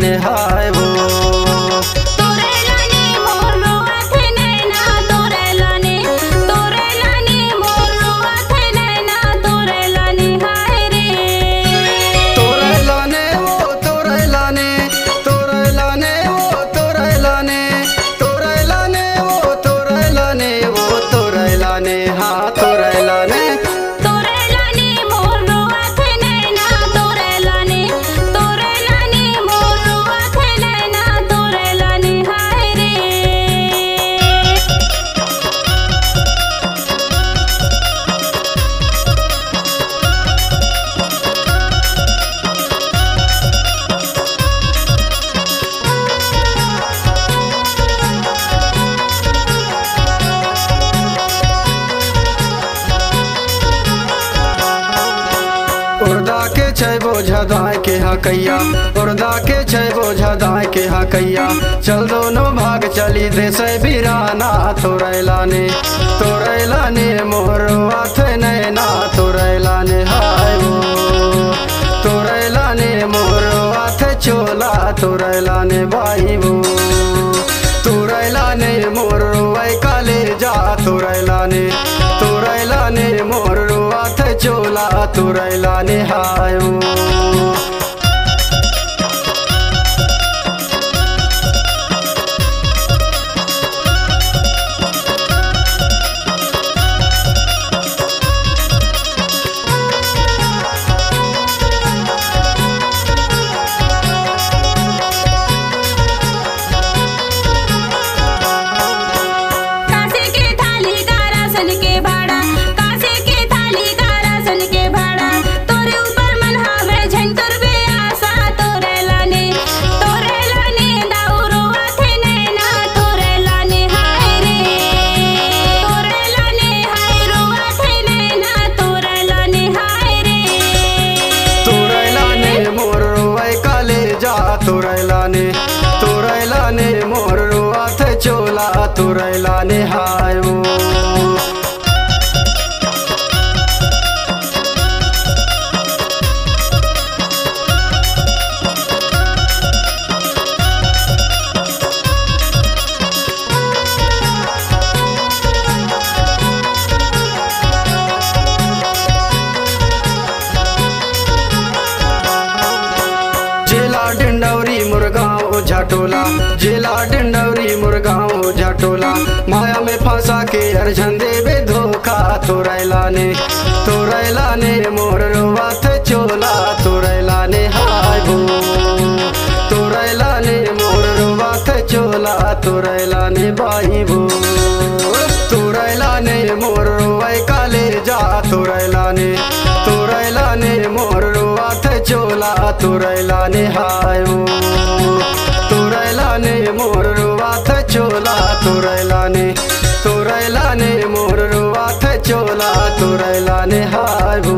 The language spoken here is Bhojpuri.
ने हाय वो उर्दा के छै बोझा दाय के हाँ कैया उर्दा के छै बोझा दाय के हाँ कैया चल दोनों भाग चली देश बिराना तोरैला ने मोहरवा थे नैना तोरैला ने हाय वो तोरैला ने मोहरवा थे चोला तोरैला ने बाई वो तोरैला ने मोहरवा काले जा तोरैला ने मोहरवा थे चोला तोरैला ने हाय वो तोरैला ने मोहरवा थे चोला तोरैला ने हाय वो झाटोला जिला डिंडौरी मुरगांव झाटोला माया में फंसा के अर्झंदे बे धोखा तोरैला ने मोहरवा थे चोला तोरैला ने हाय वो तोरैला ने मोहरवा थे चोला तोरैला ने बाई वो तोरैला ने मोहरवा काले जा तोरैला ने मोहरवा थे चोला तोरैला ने हाय वो तोरैला ने मोहरवा थे चोला तोरैला ने मोहरवा थे चोला तोरैला ने हाय वो।